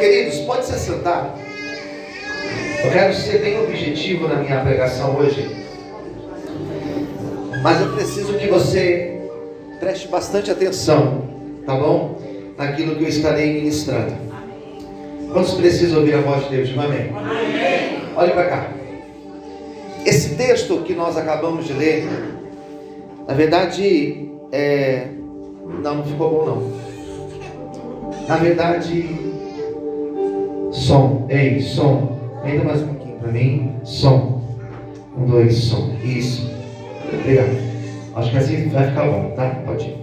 Queridos, pode se sentar. Eu quero ser bem objetivo na minha pregação hoje, mas eu preciso que você preste bastante atenção, tá bom? Naquilo que eu estarei ministrando. Quantos precisam ouvir a voz de Deus? Diga amém. Amém. Olhe para cá. Esse texto que nós acabamos de ler, na verdade, não ficou bom não. Na verdade, som, ainda mais um pouquinho para mim, som, 1, 2, som, isso, obrigado, acho que assim vai ficar bom, tá? Pode ir.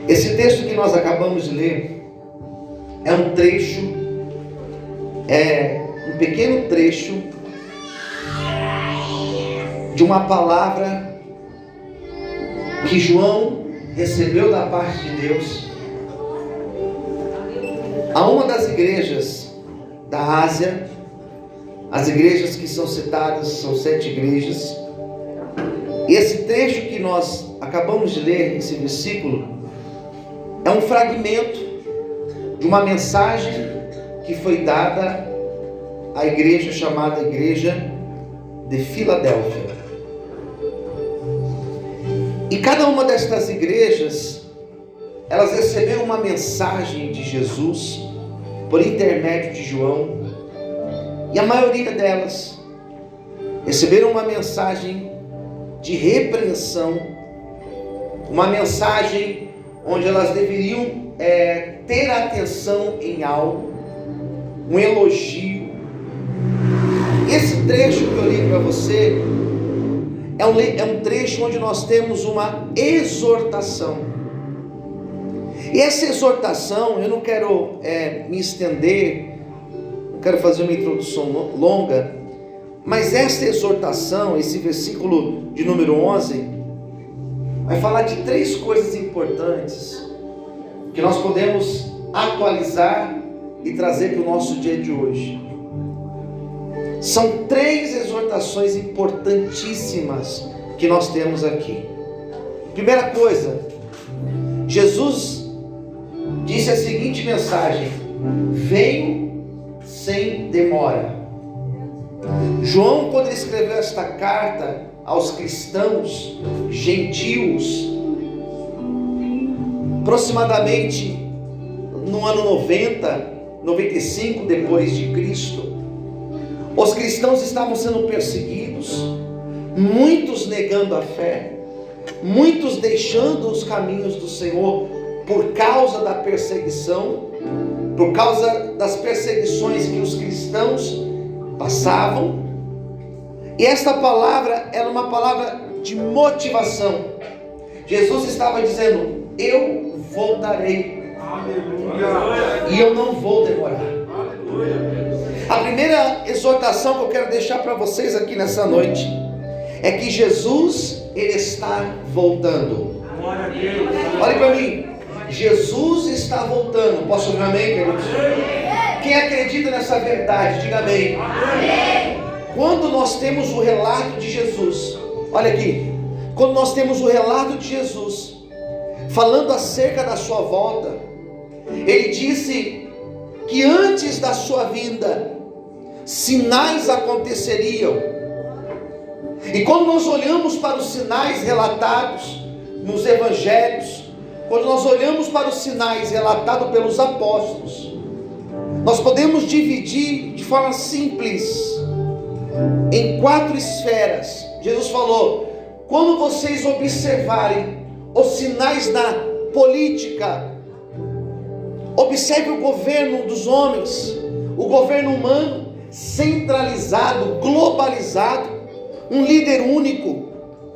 Esse texto que nós acabamos de ler, é um trecho, um pequeno trecho, de uma palavra que João recebeu da parte de Deus, a uma das igrejas da Ásia. As igrejas que são citadas são 7 igrejas. E esse trecho que nós acabamos de ler, esse versículo, é um fragmento de uma mensagem que foi dada à igreja chamada Igreja de Filadélfia. E cada uma destas igrejas, elas receberam uma mensagem de Jesus por intermédio de João, e a maioria delas receberam uma mensagem de repreensão, uma mensagem onde elas deveriam ter atenção em algo, um elogio. Esse trecho que eu li para você é um trecho onde nós temos uma exortação. E essa exortação, eu não quero me estender, não quero fazer uma introdução longa, mas essa exortação, esse versículo de número 11, vai falar de 3 coisas importantes que nós podemos atualizar e trazer para o nosso dia de hoje. São 3 exortações importantíssimas que nós temos aqui. Primeira coisa, Jesus disse a seguinte mensagem: venho sem demora. João, quando ele escreveu esta carta aos cristãos gentios, aproximadamente no ano 95 depois de Cristo, os cristãos estavam sendo perseguidos, muitos negando a fé, muitos deixando os caminhos do Senhor por causa da perseguição, por causa das perseguições que os cristãos passavam. E esta palavra era uma palavra de motivação. Jesus estava dizendo: eu voltarei. Aleluia. E eu não vou demorar. Aleluia. A primeira exortação que eu quero deixar para vocês aqui nessa noite é que Jesus, ele está voltando. Olhe para mim, Jesus está voltando. Posso ouvir amém, queridos? Quem acredita nessa verdade, diga amém. Amém. Quando nós temos o relato de Jesus, olha aqui, quando nós temos o relato de Jesus falando acerca da sua volta, ele disse que antes da sua vinda sinais aconteceriam. E quando nós olhamos para os sinais relatados nos evangelhos, quando nós olhamos para os sinais relatados pelos apóstolos, nós podemos dividir de forma simples em 4 esferas. Jesus falou: quando vocês observarem os sinais da política, observe o governo dos homens, o governo humano, centralizado, globalizado, um líder único,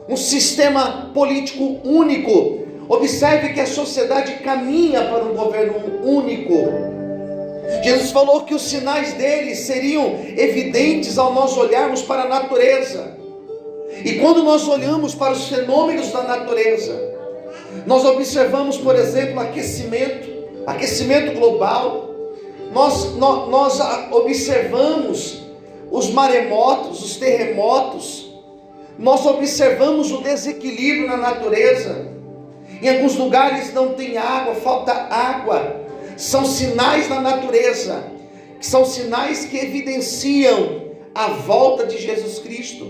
um sistema político único. Observe que a sociedade caminha para um governo único. Jesus falou que os sinais dele seriam evidentes ao nós olharmos para a natureza. E quando nós olhamos para os fenômenos da natureza, nós observamos, por exemplo, aquecimento global. Nós observamos os maremotos, os terremotos. Nós observamos o desequilíbrio na natureza. Em alguns lugares não tem água, falta água. São sinais da natureza. que são sinais que evidenciam a volta de Jesus Cristo.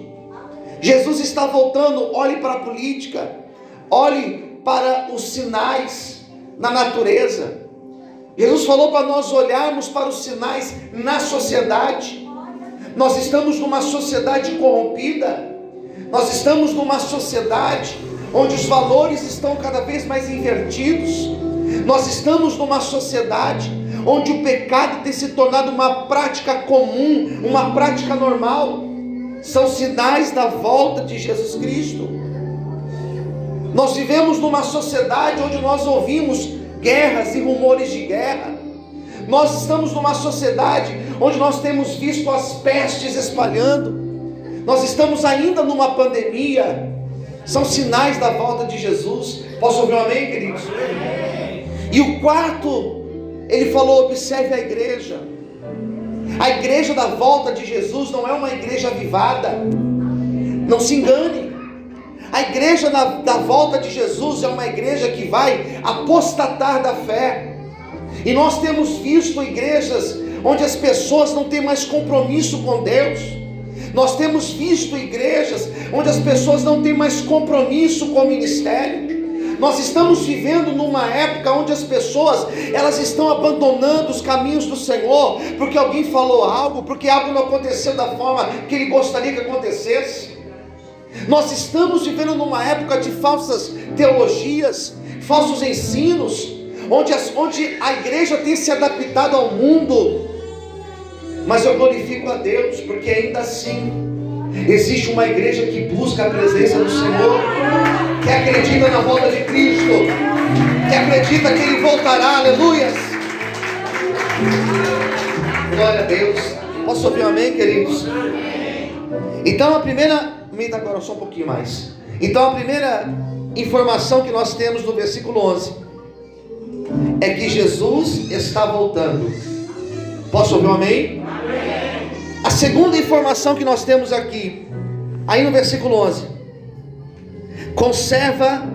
Jesus está voltando. Olhe para a política, olhe para os sinais na natureza. Jesus falou para nós olharmos para os sinais na sociedade. Nós estamos numa sociedade corrompida, nós estamos numa sociedade onde os valores estão cada vez mais invertidos, nós estamos numa sociedade onde o pecado tem se tornado uma prática comum, uma prática normal. São sinais da volta de Jesus Cristo. Nós vivemos numa sociedade onde nós ouvimos guerras e rumores de guerra. Nós estamos numa sociedade onde nós temos visto as pestes espalhando. Nós estamos ainda numa pandemia. São sinais da volta de Jesus. Posso ouvir um amém, queridos? E o quarto, ele falou: observe a igreja. A igreja da volta de Jesus não é uma igreja avivada. Não se engane. A igreja da volta de Jesus é uma igreja que vai apostatar da fé. E nós temos visto igrejas onde as pessoas não têm mais compromisso com Deus. Nós temos visto igrejas onde as pessoas não têm mais compromisso com o ministério. Nós estamos vivendo numa época onde as pessoas, elas estão abandonando os caminhos do Senhor, porque alguém falou algo, porque algo não aconteceu da forma que ele gostaria que acontecesse. Nós estamos vivendo numa época de falsas teologias, falsos ensinos, onde a igreja tem se adaptado ao mundo. Mas eu glorifico a Deus, porque ainda assim existe uma igreja que busca a presença do Senhor, que acredita na volta de Cristo, que acredita que Ele voltará. Aleluias! Glória a Deus. Posso ouvir um amém, queridos? Então a primeira, agora só um pouquinho mais. Então a primeira informação que nós temos no versículo 11 é que Jesus está voltando. Posso ouvir um amém? A segunda informação que nós temos aqui, aí no versículo 11: conserva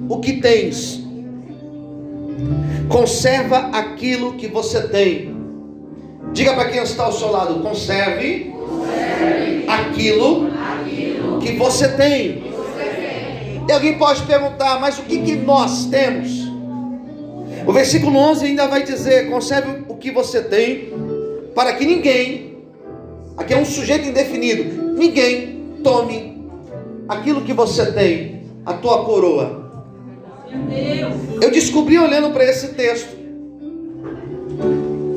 o que tens, conserva aquilo que você tem. Diga para quem está ao seu lado: conserve aquilo que você tem. E alguém pode perguntar: mas o que nós temos? O versículo 11 ainda vai dizer: conserve o que você tem, para que ninguém, aqui é um sujeito indefinido, ninguém tome aquilo que você tem, a tua coroa. Eu descobri olhando para esse texto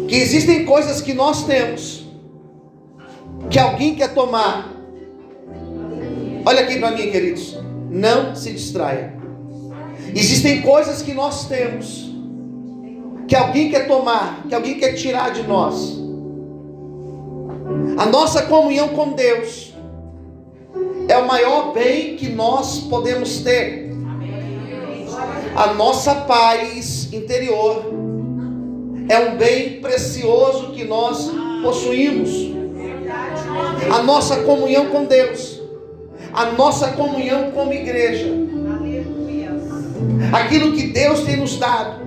que existem coisas que nós temos que alguém quer tomar. Olha aqui para mim, queridos, não se distraia. Existem coisas que nós temos que alguém quer tomar, que alguém quer tirar de nós. A nossa comunhão com Deus é o maior bem que nós podemos ter. A nossa paz interior é um bem precioso que nós possuímos. A nossa comunhão com Deus, a nossa comunhão como igreja, aquilo que Deus tem nos dado.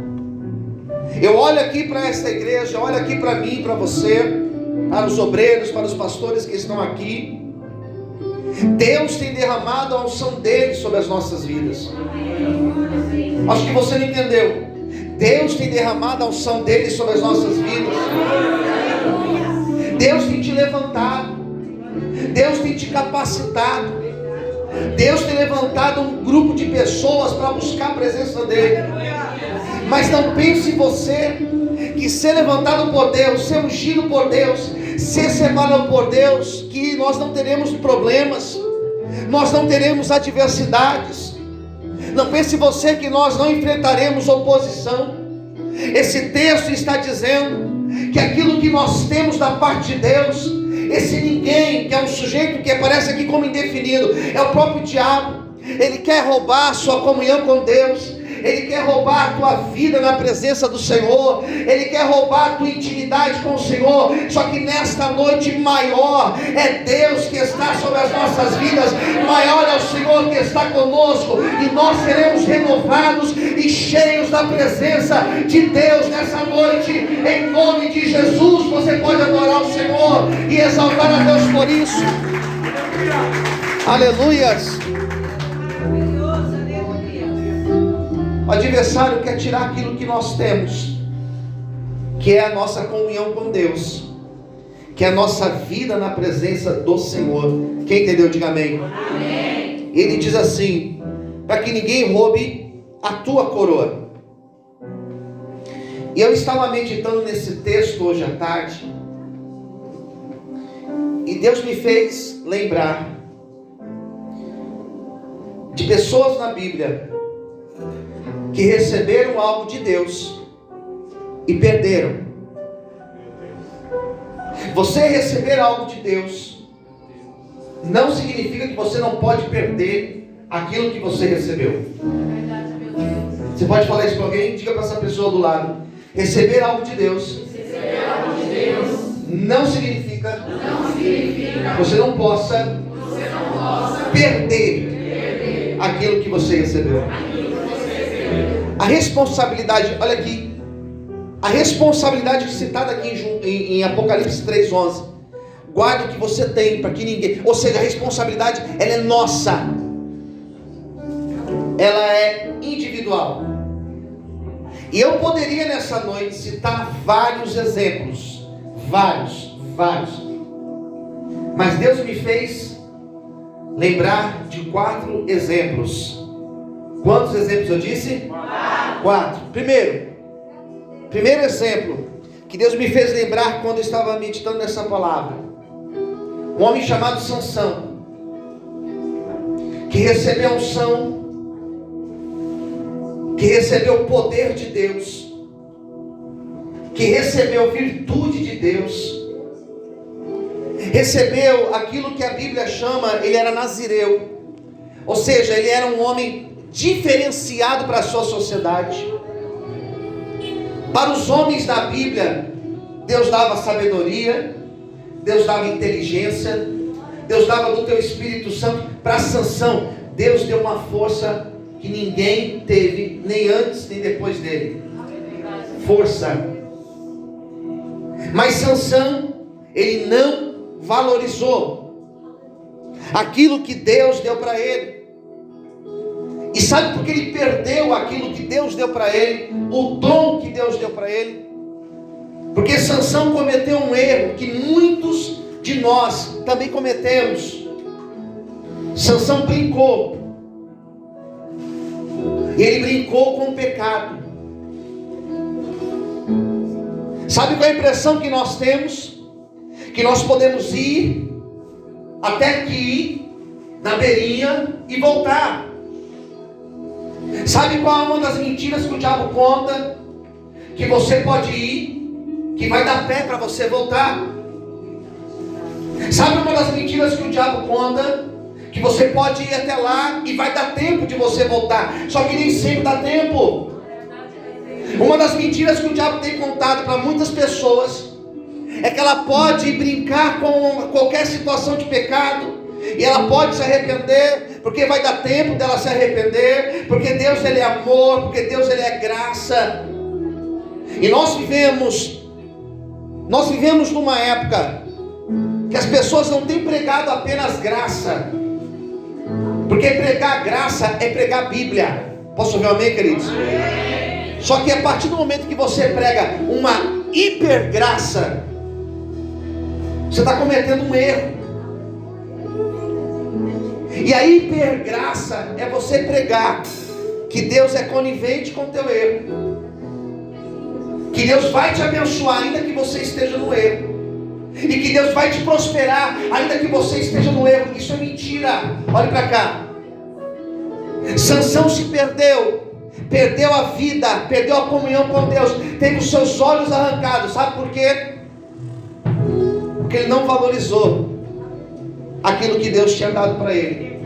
Eu olho aqui para esta igreja, olho aqui para mim, para você, para os obreiros, para os pastores que estão aqui. Deus tem derramado a unção dele sobre as nossas vidas. Acho que você não entendeu. Deus tem derramado a unção dele sobre as nossas vidas. Deus tem te levantado. Deus tem te capacitado. Deus tem levantado um grupo de pessoas para buscar a presença dele. Mas não pense você que ser levantado por Deus, ser ungido por Deus, ser separado por Deus, que nós não teremos problemas, nós não teremos adversidades. Não pense você que nós não enfrentaremos oposição. Esse texto está dizendo que aquilo que nós temos da parte de Deus, esse ninguém, que é um sujeito que aparece aqui como indefinido, é o próprio diabo. Ele quer roubar a sua comunhão com Deus. Ele quer roubar a tua vida na presença do Senhor. Ele quer roubar a tua intimidade com o Senhor. Só que nesta noite, maior é Deus que está sobre as nossas vidas. Maior é o Senhor que está conosco. E nós seremos renovados e cheios da presença de Deus nessa noite, em nome de Jesus. você pode adorar o Senhor e exaltar a Deus por isso. Aleluias. O adversário quer tirar aquilo que nós temos, que é a nossa comunhão com Deus, que é a nossa vida na presença do Senhor. Quem entendeu, diga amém. Amém. Ele diz assim: para que ninguém roube a tua coroa. E eu estava meditando nesse texto hoje à tarde, e Deus me fez lembrar de pessoas na Bíblia que receberam algo de Deus e perderam. Você receber algo de Deus não significa que você não pode perder aquilo que você recebeu. Você pode falar isso para alguém? Diga para essa pessoa do lado: receber algo de Deus não significa que você não possa perder aquilo que você recebeu. A responsabilidade, olha aqui, a responsabilidade citada aqui em Apocalipse 3:11, guarda o que você tem, para que ninguém, ou seja, a responsabilidade, ela é nossa, ela é individual. E eu poderia nessa noite citar vários exemplos, vários, mas Deus me fez lembrar de 4 exemplos. Quantos exemplos eu disse? 4. Primeiro exemplo que Deus me fez lembrar quando eu estava meditando nessa palavra: um homem chamado Sansão, que recebeu a unção, que recebeu o poder de Deus, que recebeu virtude de Deus, recebeu aquilo que a Bíblia chama, ele era nazireu, ou seja, ele era um homem diferenciado para a sua sociedade. Para os homens da Bíblia, Deus dava sabedoria, Deus dava inteligência, Deus dava do teu Espírito Santo. Para Sansão, Deus deu uma força que ninguém teve, nem antes nem depois dele. Força. Mas Sansão, ele não valorizou aquilo que Deus deu para ele. E sabe por que ele perdeu aquilo que Deus deu para ele, o dom que Deus deu para ele? Porque Sansão cometeu um erro que muitos de nós também cometemos. Sansão brincou. Ele brincou com o pecado. Sabe qual é a impressão que nós temos? Que nós podemos ir até aqui, na beirinha, e voltar. Sabe qual é uma das mentiras que o diabo conta? Que você pode ir, que vai dar pé para você voltar. Sabe uma das mentiras que o diabo conta? Que você pode ir até lá e vai dar tempo de você voltar. Só que nem sempre dá tempo. Uma das mentiras que o diabo tem contado para muitas pessoas é que ela pode brincar com qualquer situação de pecado e ela pode se arrepender, porque vai dar tempo dela se arrepender, porque Deus ele é amor, porque Deus ele é graça. E nós vivemos numa época que as pessoas não têm pregado apenas graça, porque pregar graça é pregar Bíblia. Posso ouvir um amém, queridos? Amém. Só que a partir do momento que você prega uma hipergraça, você está cometendo um erro. E a hipergraça é você pregar que Deus é conivente com o teu erro, que Deus vai te abençoar ainda que você esteja no erro, e que Deus vai te prosperar ainda que você esteja no erro. Isso é mentira. Olhe para cá. Sansão se perdeu a vida, perdeu a comunhão com Deus, teve os seus olhos arrancados. Sabe por quê? Porque ele não valorizou aquilo que Deus tinha dado para ele.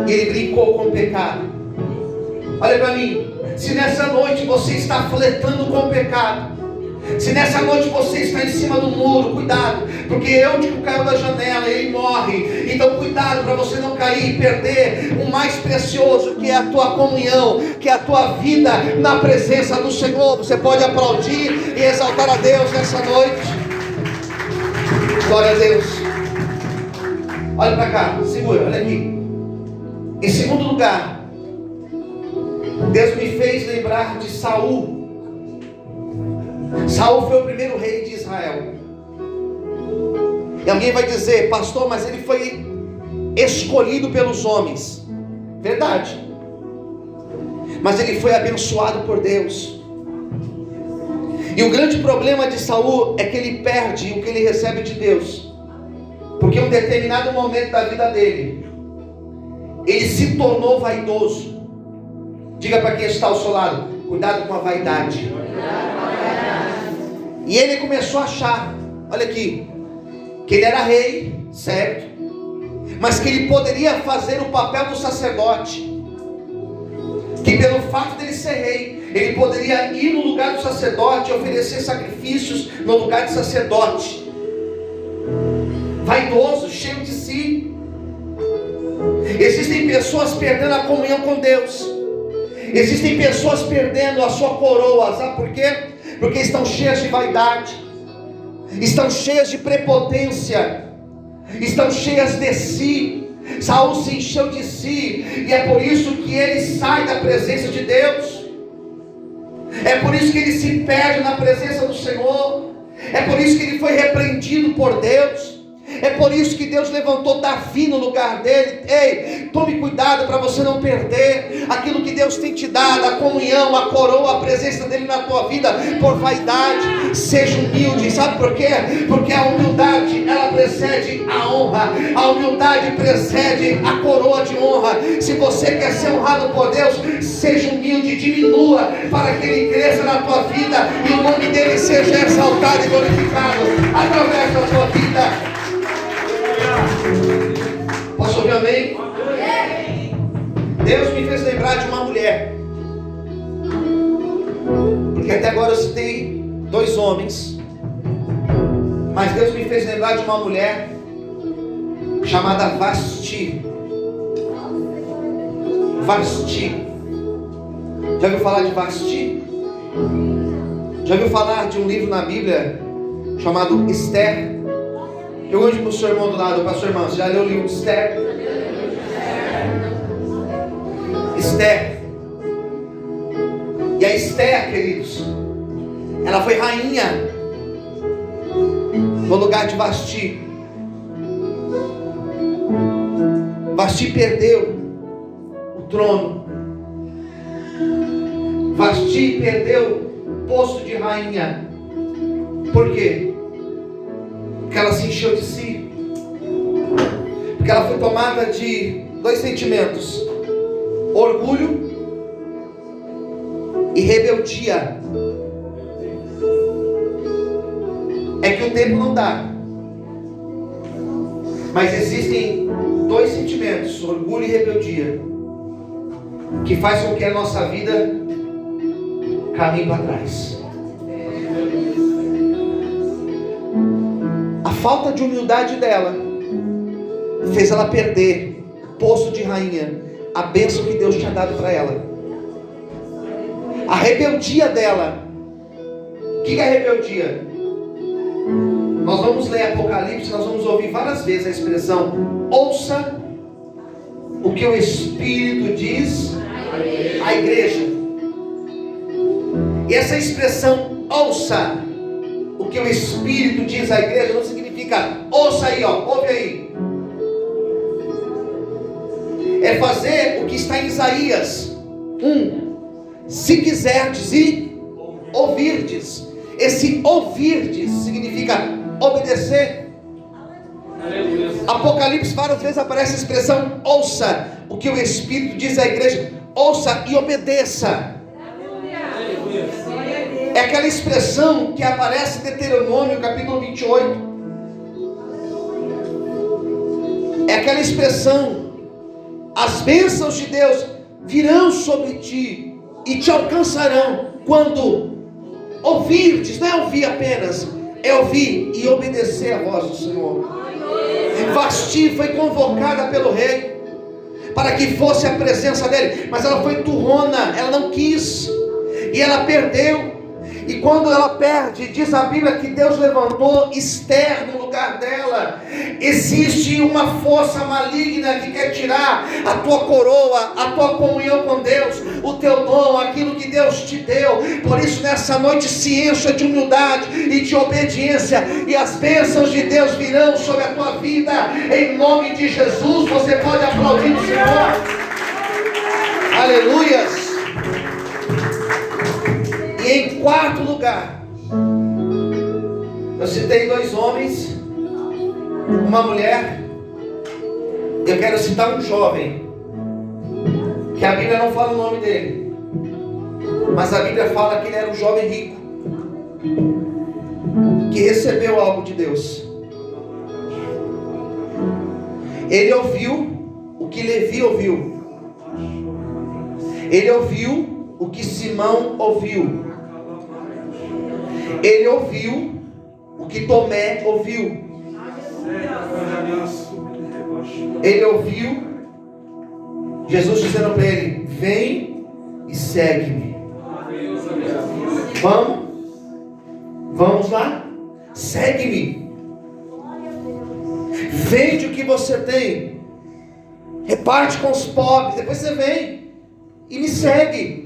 E ele brincou com o pecado. Olha para mim, se nessa noite você está flertando com o pecado, Se nessa noite você está em cima do muro, cuidado, porque Eutico caiu da janela e ele morre. Então cuidado para você não cair e perder o mais precioso, que é a tua comunhão, que é a tua vida na presença do Senhor. Você pode aplaudir e exaltar a Deus nessa noite. Glória a Deus. Olha para cá, segura, olha aqui. Em segundo lugar, Deus me fez lembrar de Saul. Saul foi o primeiro rei de Israel. E alguém vai dizer: pastor, mas ele foi escolhido pelos homens. Verdade. Mas ele foi abençoado por Deus. E o grande problema de Saul é que ele perde o que ele recebe de Deus, porque em um determinado momento da vida dele, ele se tornou vaidoso. Diga para quem está ao seu lado: cuidado com a vaidade. E ele começou a achar, olha aqui, que ele era rei, certo? Mas que ele poderia fazer o papel do sacerdote. Que pelo fato dele ser rei, ele poderia ir no lugar do sacerdote e oferecer sacrifícios no lugar de sacerdote. Vaidoso, cheio de si. Existem pessoas perdendo a comunhão com Deus. Existem pessoas perdendo a sua coroa. Sabe por quê? Porque estão cheias de vaidade, estão cheias de prepotência, estão cheias de si. Saul se encheu de si, e é por isso que ele sai da presença de Deus. É por isso que ele se perde na presença do Senhor. É por isso que ele foi repreendido por Deus. É por isso que Deus levantou Davi no lugar dele. Ei, tome cuidado para você não perder aquilo que Deus tem te dado, a comunhão, a coroa, a presença dele na tua vida, por vaidade. Seja humilde, sabe por quê? Porque a humildade, ela precede a honra. A humildade precede a coroa de honra. Se você quer ser honrado por Deus, seja humilde, diminua, para que ele cresça na tua vida e o nome dele seja exaltado e glorificado através da tua vida. Posso ouvir amém? Deus me fez lembrar de uma mulher, porque até agora eu citei 2 homens, mas Deus me fez lembrar de uma mulher chamada Vasti. Vasti. Já ouviu falar de Vasti? Já ouviu falar de um livro na Bíblia chamado Esther? Pergunte para o seu irmão do lado: pastor, irmão, você já leu o livro de Esther? Esther. E a Esther, queridos, ela foi rainha no lugar de Vasti. Vasti perdeu o trono. Vasti perdeu o posto de rainha. Por quê? Porque ela se encheu de si. Porque ela foi tomada de 2 sentimentos: orgulho e rebeldia. É que o tempo não dá, mas existem 2 sentimentos, orgulho e rebeldia, que faz com que a nossa vida caminhe para trás. A falta de humildade dela fez ela perder o posto de rainha, a bênção que Deus tinha dado para ela. A rebeldia dela. O que é rebeldia? Nós vamos ler Apocalipse, nós vamos ouvir várias vezes a expressão: ouça o que o Espírito diz à igreja. E essa expressão, ouça o que o Espírito diz à igreja, não significa ouça aí, ó, ouve aí. É fazer o que está em Isaías 1: se quiserdes e ouvirdes. Esse ouvirdes significa obedecer. Apocalipse várias vezes aparece a expressão ouça o que o Espírito diz à igreja. Ouça e obedeça. É aquela expressão que aparece em Deuteronômio capítulo 28. É aquela expressão: as bênçãos de Deus virão sobre ti e te alcançarão quando Ouvirdes, não é ouvir apenas, é ouvir e obedecer a voz do Senhor. Vasti foi convocada pelo rei para que fosse a presença dele, mas ela foi turrona, ela não quis, e ela perdeu. E quando ela perde, diz a Bíblia que Deus levantou Esther no lugar dela. Existe uma força maligna que quer tirar a tua coroa, a tua comunhão com Deus, o teu dom, aquilo que Deus te deu. Por isso nessa noite se encha de humildade e de obediência, e as bênçãos de Deus virão sobre a tua vida, em nome de Jesus. Você pode aplaudir o Senhor. Aleluias. E em quarto lugar, eu citei 2 homens, uma mulher. Eu quero citar um jovem, que a Bíblia não fala o nome dele, mas a Bíblia fala que ele era um jovem rico, que recebeu algo de Deus. Ele ouviu o que Levi ouviu, ele ouviu o que Simão ouviu, ele ouviu o que Tomé ouviu, ele ouviu Jesus dizendo para ele: vem e segue-me. Vamos lá, segue-me, vende o que você tem, reparte com os pobres, depois você vem e me segue.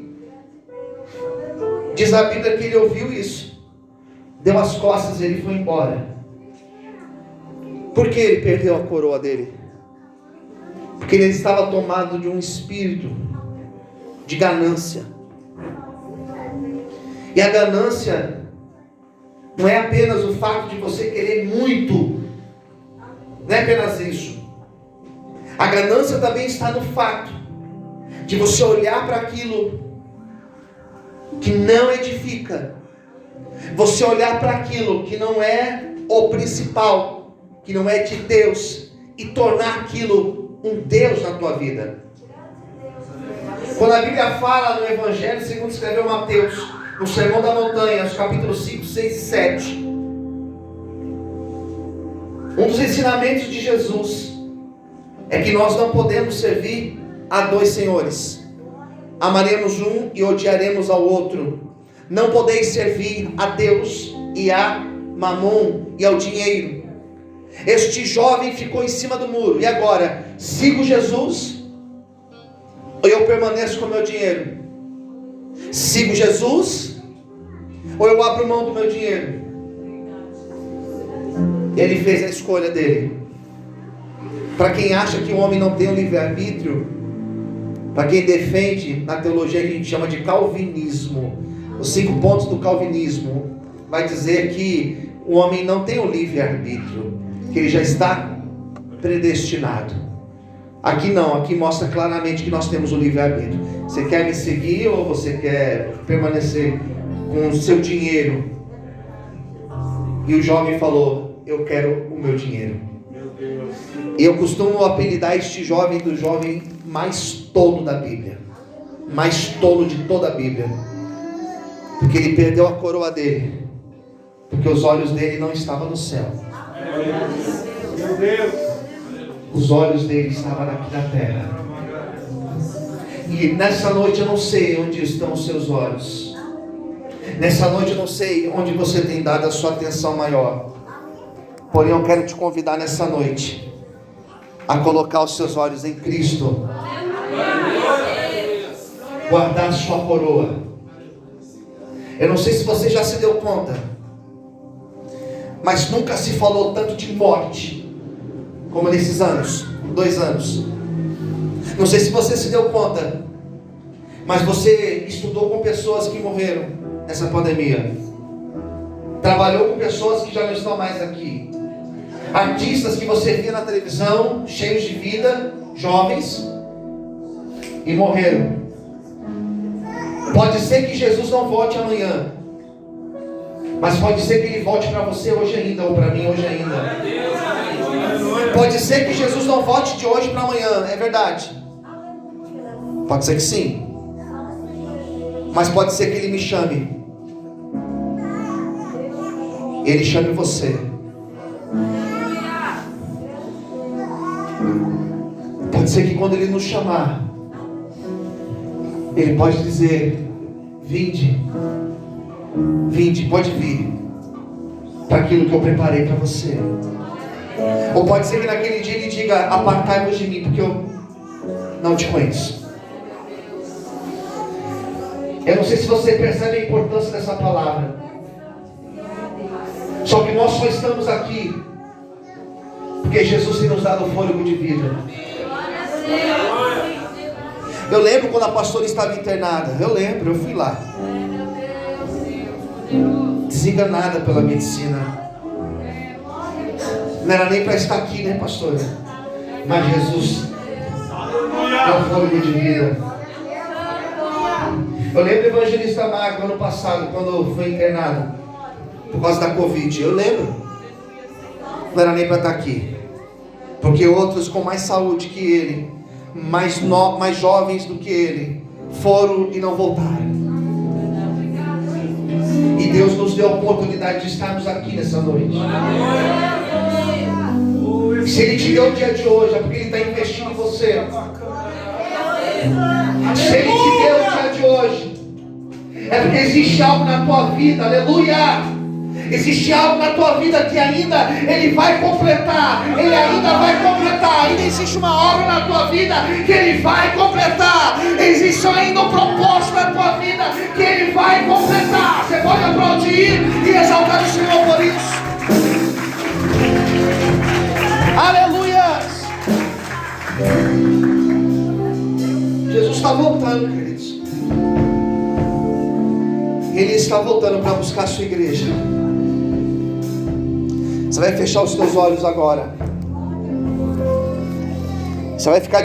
Diz a Bíblia que ele ouviu isso, deu as costas e ele foi embora. Por que ele perdeu a coroa dele? Porque ele estava tomado de um espírito de ganância. E a ganância não é apenas o fato de você querer muito, não é apenas isso. A ganância também está no fato de você olhar para aquilo que não edifica, você olhar para aquilo que não é o principal, que não é de Deus, e tornar aquilo um Deus na tua vida. Quando a Bíblia fala no Evangelho segundo escreveu Mateus, no Sermão da Montanha, os capítulos 5, 6 e 7, um dos ensinamentos de Jesus é que nós não podemos servir a 2 senhores. Amaremos um e odiaremos ao outro. Não podeis servir a Deus e a Mamon, e ao dinheiro. Este jovem ficou em cima do muro. E agora? Sigo Jesus ou eu permaneço com o meu dinheiro? Sigo Jesus ou eu abro mão do meu dinheiro? Ele fez a escolha dele. Para quem acha que o homem não tem um livre-arbítrio, para quem defende na teologia que a gente chama de calvinismo, os 5 pontos do calvinismo, vai dizer que o homem não tem o livre-arbítrio, que ele já está predestinado. Aqui não, aqui mostra claramente que nós temos o livre-arbítrio. Você quer me seguir ou você quer permanecer com o seu dinheiro? E o jovem falou: eu quero o meu dinheiro. E eu costumo apelidar este jovem do jovem mais tolo da Bíblia, mais tolo de toda a Bíblia, porque ele perdeu a coroa dele, porque os olhos dele não estavam no céu, meu Deus, os olhos dele estavam aqui na terra. E nessa noite eu não sei onde estão os seus olhos, nessa noite eu não sei onde você tem dado a sua atenção maior, porém eu quero te convidar nessa noite a colocar os seus olhos em Cristo, guardar a sua coroa. Eu não sei se você já se deu conta, mas nunca se falou tanto de morte como nesses anos, 2 anos. Não sei se você se deu conta, mas você estudou com pessoas que morreram nessa pandemia, trabalhou com pessoas que já não estão mais aqui, artistas que você via na televisão, cheios de vida, jovens, e morreram. Pode ser que Jesus não volte amanhã, mas pode ser que Ele volte para você hoje ainda, ou para mim hoje ainda. Pode ser que Jesus não volte de hoje para amanhã, é verdade. Pode ser que sim, mas pode ser que Ele me chame Ele chame você. Pode ser que quando Ele nos chamar, Ele pode dizer: vinde, vinde, pode vir para aquilo que eu preparei para você. Ou pode ser que naquele dia Ele diga: apartai-vos de mim, porque eu não te conheço. Eu não sei se você percebe a importância dessa palavra. Só que nós só estamos aqui porque Jesus tem nos dado fôlego de vida. Eu lembro quando a pastora estava internada. Eu fui lá, desenganada pela medicina. Não era nem para estar aqui, né, pastora? Mas Jesus deu fôlego de vida. Eu lembro do evangelista Marco ano passado, quando foi internado por causa da Covid. Eu lembro. Não era nem para estar aqui, porque outros com mais saúde que ele, mais jovens do que ele, foram e não voltaram. E Deus nos deu a oportunidade de estarmos aqui nessa noite. Se Ele te deu o dia de hoje, é porque Ele está investindo em você. Se Ele te deu o dia de hoje, é porque existe algo na tua vida, aleluia. Existe algo na tua vida que ainda Ele vai completar. Ele ainda vai completar. Ainda existe uma obra na tua vida que Ele vai completar. Existe ainda um propósito na tua vida que Ele vai completar. Você pode aplaudir e exaltar o Senhor por isso. Aleluia! Jesus está voltando, queridos. Ele está voltando para buscar a sua igreja. Você vai fechar os teus olhos agora. Você vai ficar